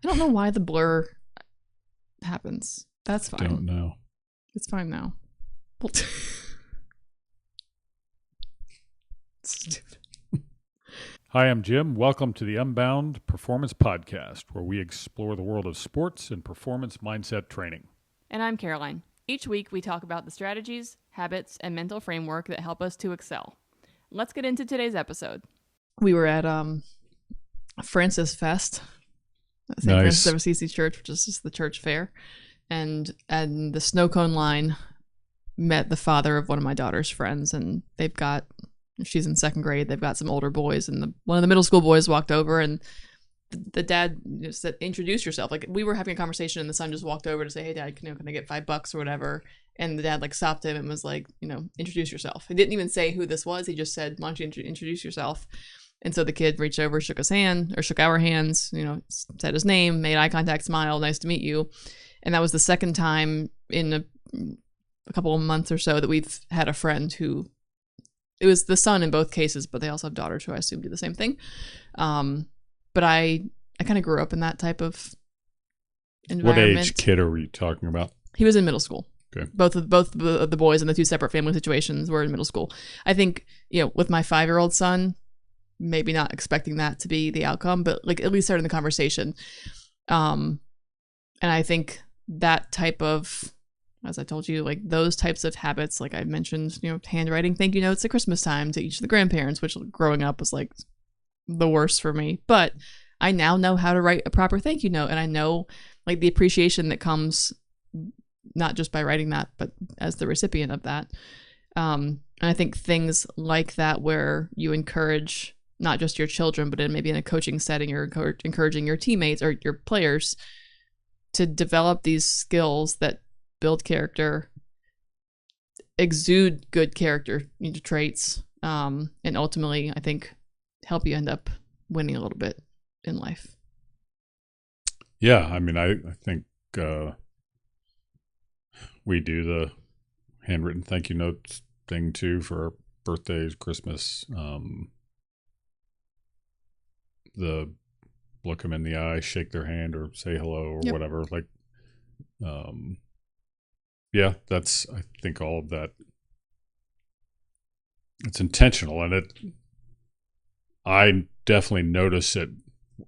I don't know why the blur happens. That's fine. Don't know. It's fine now. Stupid. Hi, I'm Jim. Welcome to the Unbound Performance Podcast, where we explore the world of sports and performance mindset training. And I'm Caroline. Each week we talk about the strategies, habits, and mental framework that help us to excel. Let's get into today's episode. We were at Francis Fest, St. Nice. Francis of Assisi Church, which is just the church fair, and the snow cone line met the father of one of my daughter's friends, and she's in second grade. They've got some older boys, and one of the middle school boys walked over, and the dad said, "Introduce yourself." Like, we were having a conversation, and the son just walked over to say, "Hey, Dad, can I get $5 or whatever?" And the dad stopped him and was like, "Introduce yourself." He didn't even say who this was. He just said, "Why don't you introduce yourself?" And so the kid reached over, shook our hands, said his name, made eye contact, smiled, "Nice to meet you." And that was the second time in a couple of months or so that we've had a friend who, it was the son in both cases, but they also have daughters who I assume do the same thing. But I kind of grew up in that type of environment. What age kid are we talking about? He was in middle school. Okay. Both of the boys in the two separate family situations were in middle school. I think, with my 5-year-old son, maybe not expecting that to be the outcome, but at least starting the conversation. And I think that type of, as I told you, those types of habits, like I mentioned, handwriting thank you notes at Christmas time to each of the grandparents, which growing up was the worst for me. But I now know how to write a proper thank you note, and I know the appreciation that comes not just by writing that, but as the recipient of that. And I think things like that, where you encourage not just your children, but maybe in a coaching setting, you're encouraging your teammates or your players to develop these skills that build character, exude good character traits, and ultimately, I think, help you end up winning a little bit in life. Yeah, I mean, I think we do the handwritten thank you notes thing too for our birthdays, Christmas. The look them in the eye, shake their hand, or say hello, or Yep. whatever. Yeah, that's, I think, all of that. It's intentional, and I definitely notice it,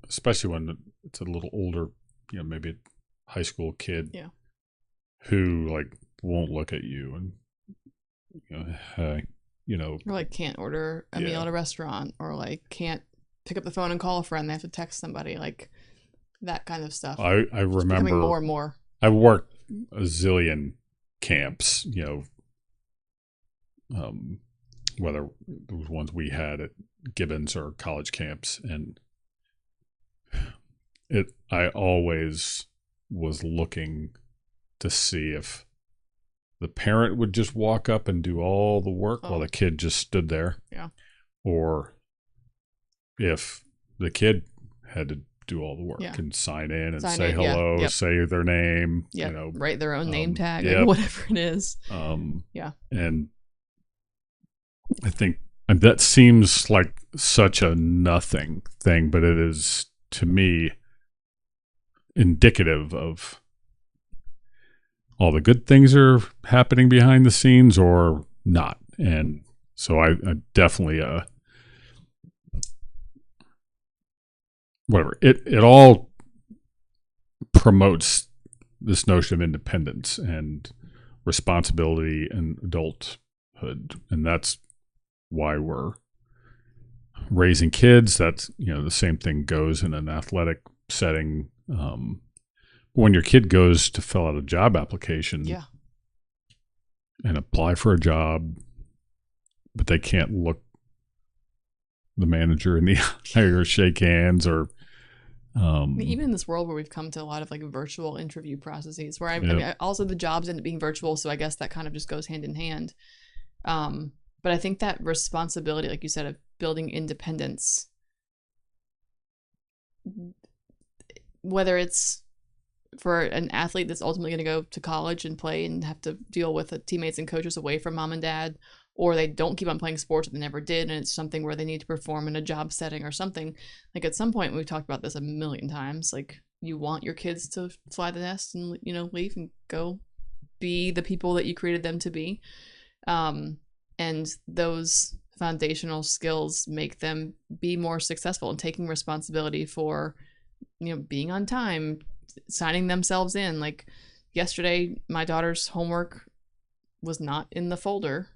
especially when it's a little older, maybe a high school kid, Yeah, who won't look at you and or can't order a meal at a restaurant, or can't pick up the phone and call a friend. They have to text somebody, that kind of stuff. I remember becoming more and more. I worked a zillion camps, whether it was ones we had at Gibbons or college camps, and I always was looking to see if the parent would just walk up and do all the work while the kid just stood there. Yeah. Or if the kid had to do all the work and sign in and say hello, say their name, write their own name tag, yep. or whatever it is. And I think that seems like such a nothing thing, but it is, to me, indicative of all the good things are happening behind the scenes or not. And so I definitely, whatever, it all promotes this notion of independence and responsibility and adulthood. And that's why we're raising kids. That's, the same thing goes in an athletic setting. When your kid goes to fill out a job application and apply for a job, but they can't look the manager in the eye or shake hands, or even in this world where we've come to a lot of virtual interview processes, where I mean, also the jobs end up being virtual, so I guess that kind of just goes hand in hand. But I think that responsibility, like you said, of building independence, whether it's for an athlete that's ultimately going to go to college and play and have to deal with teammates and coaches away from mom and dad, or they don't keep on playing sports that they never did, and it's something where they need to perform in a job setting or something. At some point, we've talked about this a million times, you want your kids to fly the nest and, you know, leave and go be the people that you created them to be. And those foundational skills make them be more successful in taking responsibility for, you know, being on time, signing themselves in. Like yesterday, my daughter's homework was not in the folder.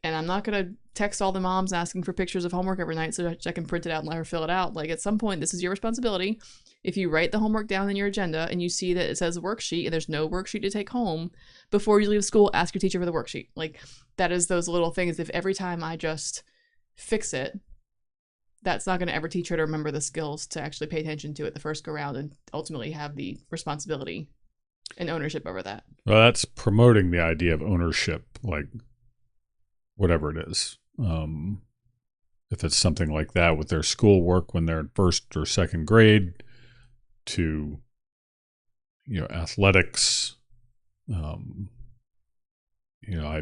And I'm not going to text all the moms asking for pictures of homework every night so that I can print it out and let her fill it out. Like, at some point, this is your responsibility. If you write the homework down in your agenda and you see that it says worksheet and there's no worksheet to take home, before you leave school, ask your teacher for the worksheet. Like, that is those little things. If every time I just fix it, that's not going to ever teach her to remember the skills to actually pay attention to it the first go round and ultimately have the responsibility and ownership over that. Well, that's promoting the idea of ownership, like whatever it is. If it's something like that with their schoolwork when they're in first or second grade, to, you know, athletics. You know, I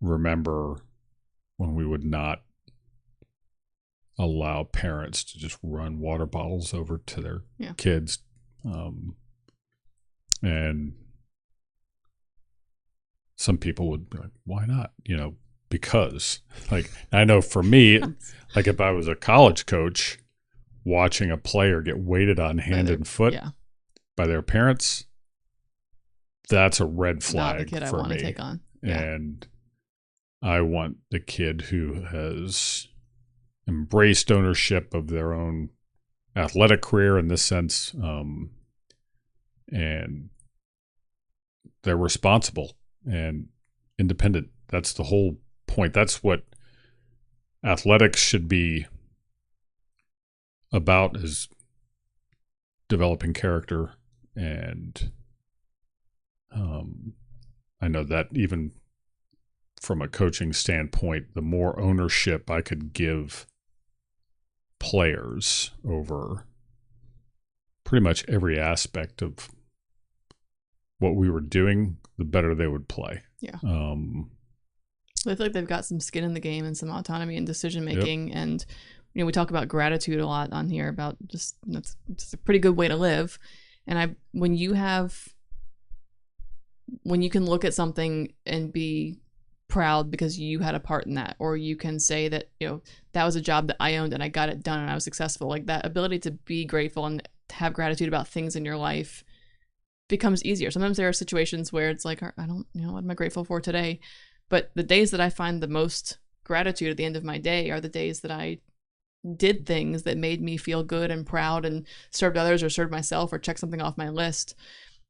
remember when we would not allow parents to just run water bottles over to their kids. And some people would be like, why not? You know, because, like, I know for me, like if I was a college coach, watching a player get weighted on hand and foot by their parents, that's a red flag. Not the kid for I want me. to take on. And I want the kid who has embraced ownership of their own athletic career in this sense, and they're responsible and independent. That's the whole point. That's what athletics should be about, is developing character. And I know that even from a coaching standpoint, the more ownership I could give players over pretty much every aspect of what we were doing, the better they would play. Yeah. I feel like they've got some skin in the game and some autonomy and decision making. Yep. And, you know, we talk about gratitude a lot on here, about just, that's just a pretty good way to live. And when you can look at something and be proud because you had a part in that, or you can say that, you know, that was a job that I owned and I got it done and I was successful. Like, that ability to be grateful and have gratitude about things in your life becomes easier. Sometimes there are situations where it's like, I don't, you know, what am I grateful for today? But the days that I find the most gratitude at the end of my day are the days that I did things that made me feel good and proud and served others or served myself or checked something off my list.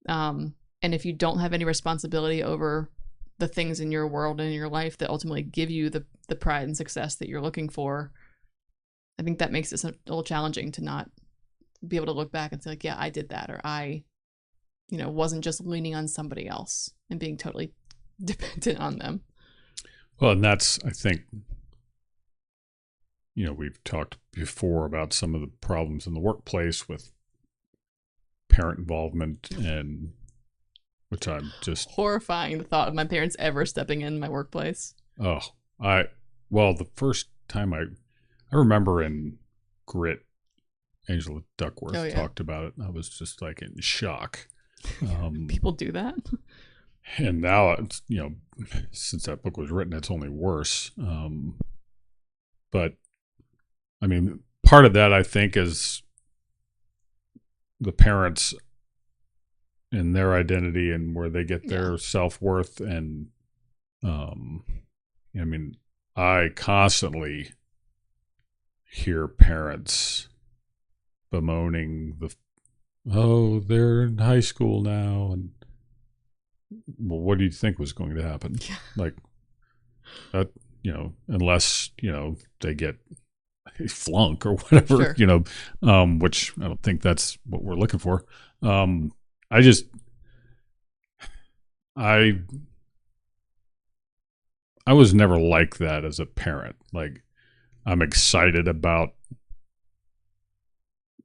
And if you don't have any responsibility over the things in your world and in your life that ultimately give you the pride and success that you're looking for, I think that makes it a little challenging to not be able to look back and say, like, yeah, I did that, or I, you know, wasn't just leaning on somebody else and being totally dependent on them. Well, and that's, I think, you know, we've talked before about some of the problems in the workplace with parent involvement, and which I'm just horrifying, the thought of my parents ever stepping in my workplace. Oh, the first time I remember in Grit, Angela Duckworth talked about it, and I was just like in shock. People do that. And now, it's, you know, since that book was written, it's only worse. But I mean, part of that, I think, is the parents and their identity and where they get their self-worth. And I mean, I constantly hear parents bemoaning they're in high school now, and well, what do you think was going to happen? Like that, you know, unless, you know, they get a flunk or whatever, you know, which I don't think that's what we're looking for. I was never like that as a parent. Like, I'm excited about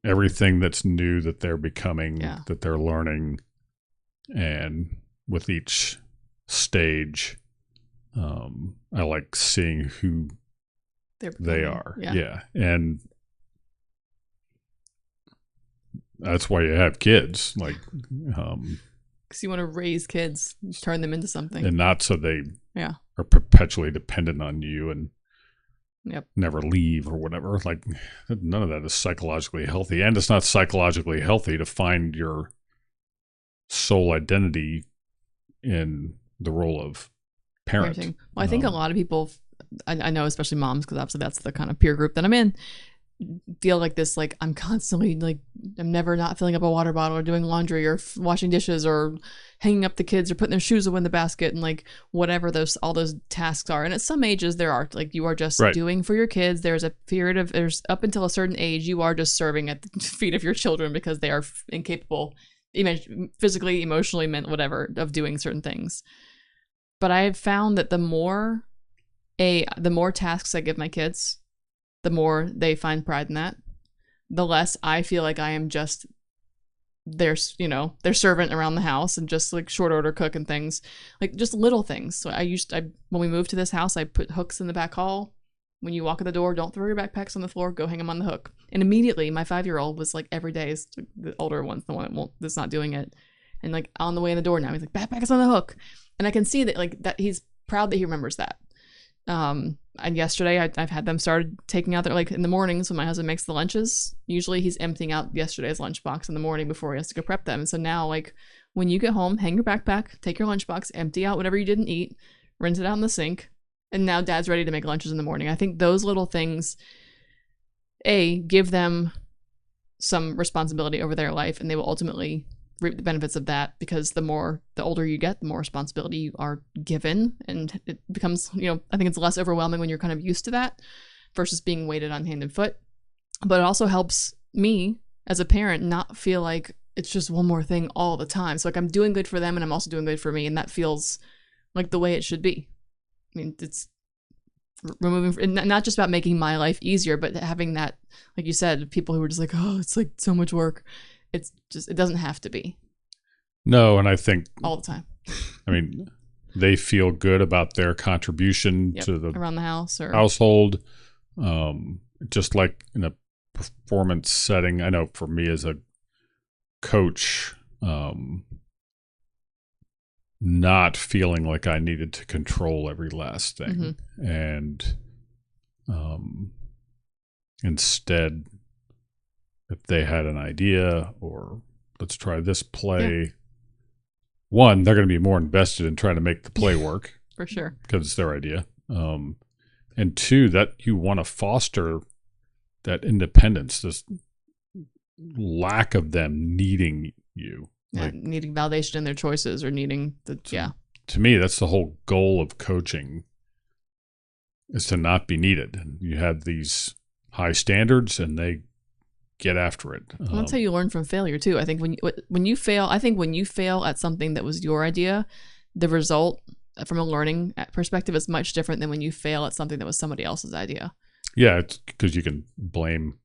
everything that's new that they're becoming, that they're learning. And with each stage, I like seeing who they are. Yeah. And that's why you have kids, like, Because you want to raise kids, turn them into something. and not so they Yeah. are perpetually dependent on you and Yep. never leave or whatever. Like, none of that is psychologically healthy, and it's not psychologically healthy to find your sole identity in the role of parent. Parenting. Well, I think a lot of people, I know, especially moms, because obviously that's the kind of peer group that I'm in, feel like this, like I'm constantly like, I'm never not filling up a water bottle or doing laundry or washing dishes or hanging up the kids or putting their shoes away in the basket and like whatever all those tasks are. And at some ages there are like, you are just Right. doing for your kids. There's a period of, there's up until a certain age, you are just serving at the feet of your children because they are incapable, even physically, emotionally, whatever, of doing certain things. But I have found that the more tasks I give my kids, the more they find pride in that, the less I feel like I am just their servant around the house and just like short order cooking things, like just little things. So when we moved to this house, I put hooks in the back hall. When you walk in the door, don't throw your backpacks on the floor, go hang them on the hook. And immediately my 5-year-old was like, every day is the older one's the one that's not doing it. And like on the way in the door now, he's like, backpack is on the hook. And I can see that like that he's proud that he remembers that. And yesterday I've had them started taking out their, like in the mornings when my husband makes the lunches, usually he's emptying out yesterday's lunchbox in the morning before he has to go prep them. And so now like when you get home, hang your backpack, take your lunchbox, empty out whatever you didn't eat, rinse it out in the sink. And now dad's ready to make lunches in the morning. I think those little things, give them some responsibility over their life, and they will ultimately reap the benefits of that, because the older you get, the more responsibility you are given, and it becomes, I think it's less overwhelming when you're kind of used to that versus being weighted on hand and foot. But it also helps me as a parent not feel like it's just one more thing all the time. So like I'm doing good for them and I'm also doing good for me, and that feels like the way it should be. I mean, it's removing, not just about making my life easier, but having that, like you said, people who are just like, oh, it's like so much work. It's just, it doesn't have to be. No, and I think all the time. I mean, they feel good about their contribution to the around the house or household. Just like in a performance setting, I know for me as a coach, not feeling like I needed to control every last thing, and instead, if they had an idea or let's try this play, one, they're going to be more invested in trying to make the play work for sure because it's their idea, and two, that you want to foster that independence, this lack of them needing you. Like, needing validation in their choices or needing to me, that's the whole goal of coaching, is to not be needed. And you have these high standards and they get after it. Well, that's how you learn from failure too. I think when you fail at something that was your idea, the result from a learning perspective is much different than when you fail at something that was somebody else's idea. Yeah, it's because you can blame.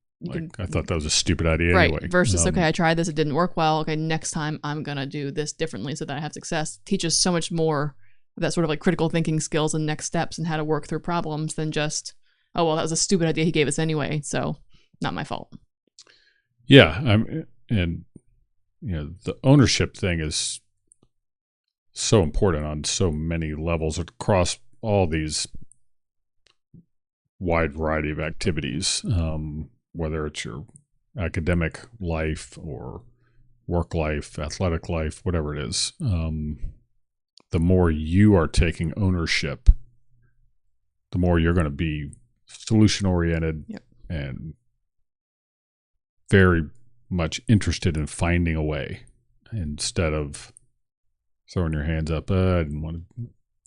I thought that was a stupid idea anyway. Versus, okay, I tried this, it didn't work well. Okay, next time I'm going to do this differently so that I have success. Teaches so much more of that sort of like critical thinking skills and next steps and how to work through problems than just, oh, well, that was a stupid idea he gave us anyway, so not my fault. Yeah, and the ownership thing is so important on so many levels across all these wide variety of activities. Whether it's your academic life or work life, athletic life, whatever it is, the more you are taking ownership, the more you're going to be solution-oriented and very much interested in finding a way instead of throwing your hands up. I didn't want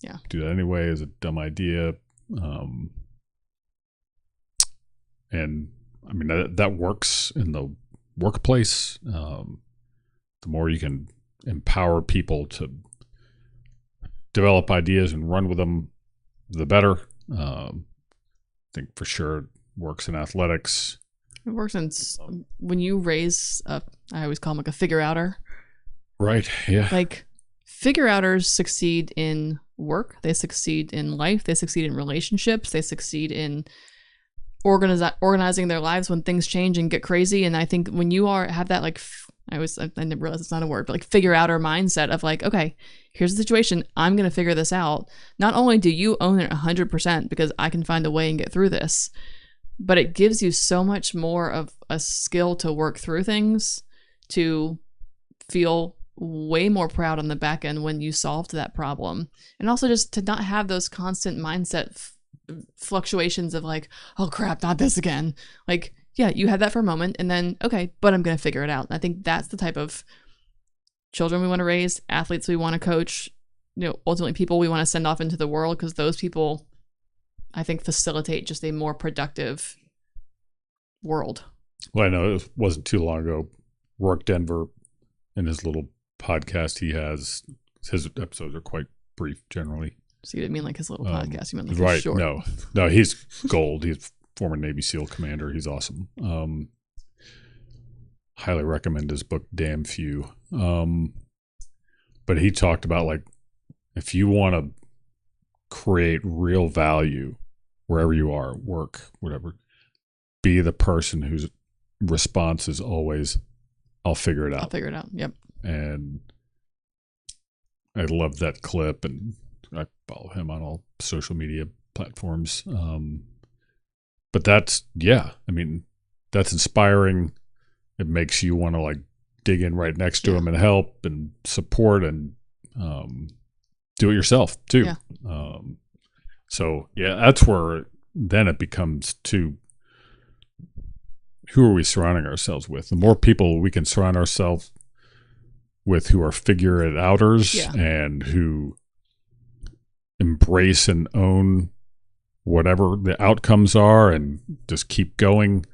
to do that anyway. It's a dumb idea. And I mean, that works in the workplace. The more you can empower people to develop ideas and run with them, the better. I think for sure it works in athletics. It works in when you raise, I always call them like a figure outer. Right, yeah. Like figure outers succeed in work. They succeed in life. They succeed in relationships. They succeed in organizing their lives when things change and get crazy. And I think when you have that, like, I didn't realize it's not a word, but like figure outer mindset of like, okay, here's the situation. I'm going to figure this out. Not only do you own it 100% because I can find a way and get through this, but it gives you so much more of a skill to work through things, to feel way more proud on the back end when you solved that problem. And also just to not have those constant mindset fluctuations of like, oh crap, not this again. Like, yeah, you had that for a moment and then, okay, but I'm going to figure it out. And I think that's the type of children we want to raise, athletes we want to coach, ultimately people we want to send off into the world, because those people, I think, facilitate just a more productive world. Well, I know it wasn't too long ago, Rourke Denver, in his little podcast he has, his episodes are quite brief generally. So you didn't mean like his little podcast, you meant like right, his short. No, he's gold. He's former Navy SEAL commander. He's awesome. Highly recommend his book, Damn Few. But he talked about, like, if you want to create real value wherever you are, work, whatever, be the person whose response is always, I'll figure it out. I'll figure it out. Yep. And I love that clip, and I follow him on all social media platforms. But that's, that's inspiring. It makes you want to like dig in right next to him and help and support and do it yourself too. Yeah. So that's where then it becomes who are we surrounding ourselves with? The more people we can surround ourselves with who are figure-it-outers and who embrace and own whatever the outcomes are and just keep going,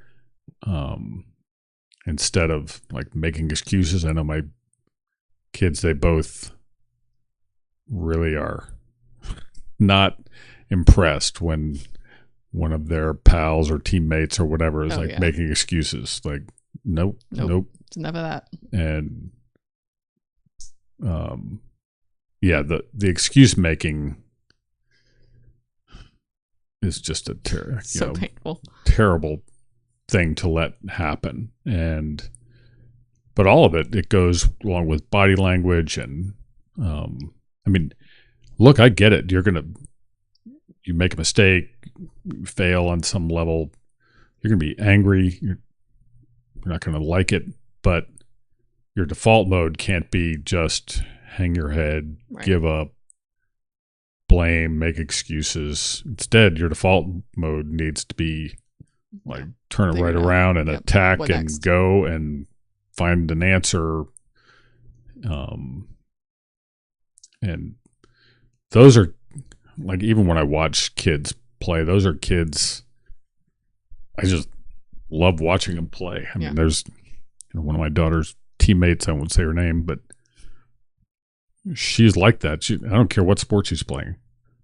instead of like making excuses. I know my kids, they both really are not impressed when one of their pals or teammates or whatever is making excuses. Like, nope. It's enough of that. And the excuse making is just a painful, terrible thing to let happen. But all of it goes along with body language and look, I get it. You make a mistake, you fail on some level, you're going to be angry, you're not going to like it, but your default mode can't be just hang your head, give up, blame, make excuses. Instead, your default mode needs to be like turn it right around and attack and go and find an answer. And those are, like, even when I watch kids play, those are kids I just love watching them play. I mean, there's one of my daughter's teammates, I won't say her name, but she's like that. I don't care what sport she's playing.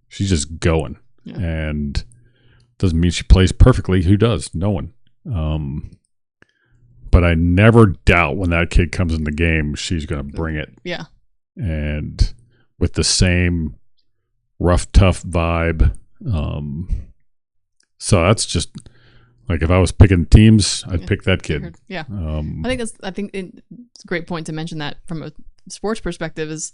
She's just going. Yeah. And doesn't mean she plays perfectly. Who does? No one. But I never doubt when that kid comes in the game, she's going to bring it. Yeah. And with the same rough, tough vibe. So that's just like, if I was picking teams, I'd pick that kid. Yeah. I think it's a great point to mention that from a sports perspective is,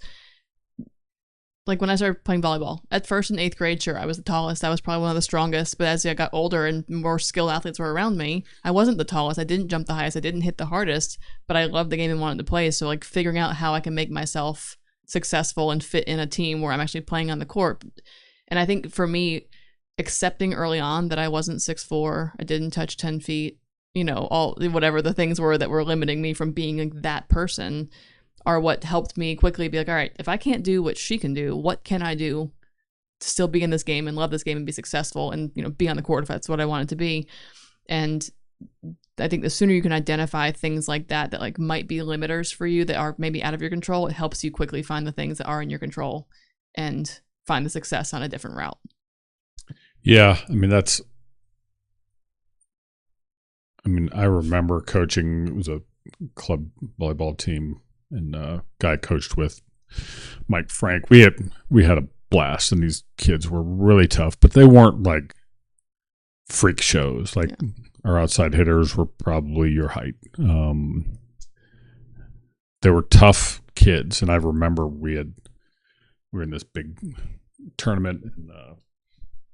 like, when I started playing volleyball, at first in 8th grade, sure, I was the tallest. I was probably one of the strongest. But as I got older and more skilled athletes were around me, I wasn't the tallest. I didn't jump the highest. I didn't hit the hardest. But I loved the game and wanted to play. So, like, figuring out how I can make myself successful and fit in a team where I'm actually playing on the court. And I think for me, accepting early on that I wasn't 6'4", I didn't touch 10 feet, all whatever the things were that were limiting me from being that person, are what helped me quickly be like, all right, if I can't do what she can do, what can I do to still be in this game and love this game and be successful and, be on the court if that's what I want it to be. And I think the sooner you can identify things like that like might be limiters for you that are maybe out of your control, it helps you quickly find the things that are in your control and find the success on a different route. Yeah. I remember coaching, it was a club volleyball team, and a guy I coached with, Mike Frank. We had a blast, and these kids were really tough, but they weren't like freak shows. Like our outside hitters were probably your height. They were tough kids, and I remember we were in this big tournament, and the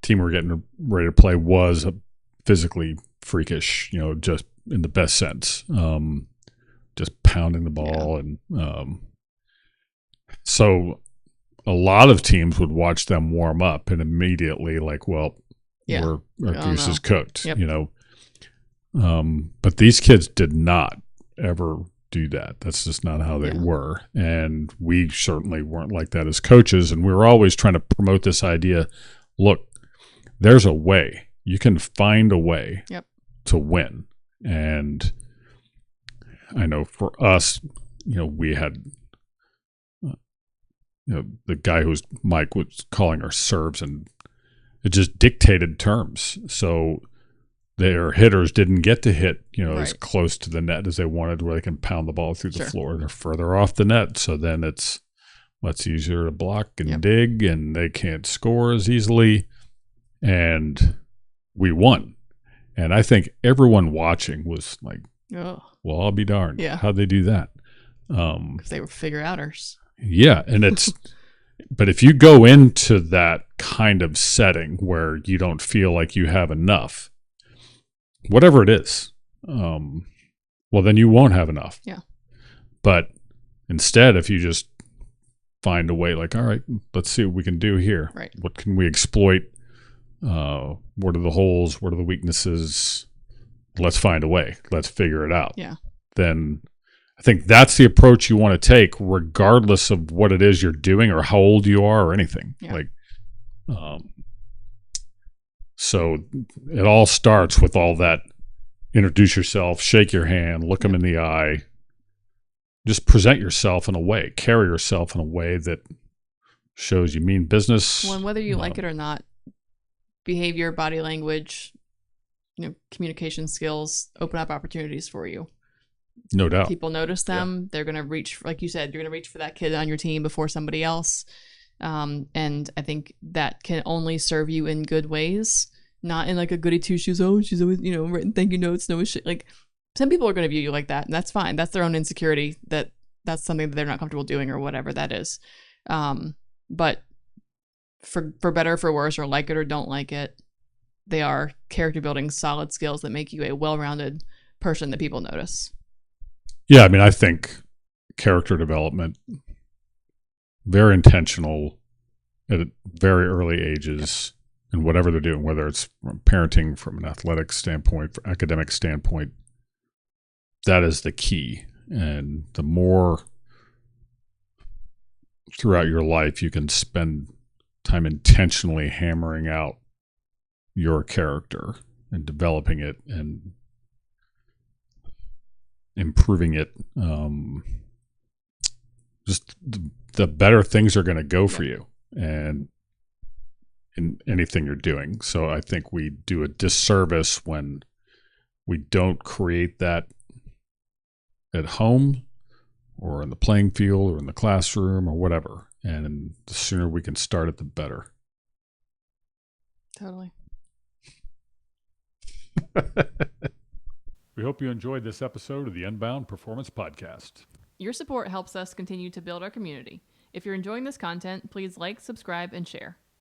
team we were getting ready to play was a physically freakish, just in the best sense, just pounding the ball. And so a lot of teams would watch them warm up and immediately like, well, our goose is cooked, but these kids did not ever do that. That's just not how they were. And we certainly weren't like that as coaches. And we were always trying to promote this idea. Look, there's a way. You can find a way to win. And I know for us, we had, the guy Mike was calling our serves, and it just dictated terms. So their hitters didn't get to hit, as close to the net as they wanted, where they can pound the ball through the floor. They're further off the net. So then it's much easier to block and dig, and they can't score as easily. And we won. And I think everyone watching was like, well, I'll be darned. Yeah. How'd they do that? Because they were figure-outers. Yeah. And but if you go into that kind of setting where you don't feel like you have enough, whatever it is, well, then you won't have enough. Yeah. But instead, if you just find a way, like, all right, let's see what we can do here. Right. What can we exploit? What are the holes? What are the weaknesses? Let's find a way. Let's figure it out. Yeah. Then I think that's the approach you want to take, regardless of what it is you're doing or how old you are or anything. Yeah. Like, so it all starts with all that. Introduce yourself, shake your hand, look them in the eye. Just present yourself in a way, carry yourself in a way that shows you mean business. Well, and whether you like it or not, behavior, body language, communication skills open up opportunities for you. No doubt. People notice them. They're going to reach, like you said, you're going to reach for that kid on your team before somebody else. And I think that can only serve you in good ways, not in like a goody two shoes. Oh, she's always, writing thank you notes, no shit. Like, some people are going to view you like that, and that's fine. That's their own insecurity. That's something that they're not comfortable doing, or whatever that is. But for better or for worse, or like it or don't like it, they are character building, solid skills that make you a well-rounded person that people notice. Yeah, I mean, I think character development, very intentional at very early ages, and whatever they're doing, whether it's from parenting, from an athletic standpoint, from academic standpoint, that is the key. And the more throughout your life you can spend time intentionally hammering out your character and developing it and improving it, just the better things are going to go for you and in anything you're doing. So I think we do a disservice when we don't create that at home or in the playing field or in the classroom or whatever. And the sooner we can start it, the better. Totally. We hope you enjoyed this episode of the Unbound Performance Podcast. Your support helps us continue to build our community. If you're enjoying this content, please like, subscribe, and share.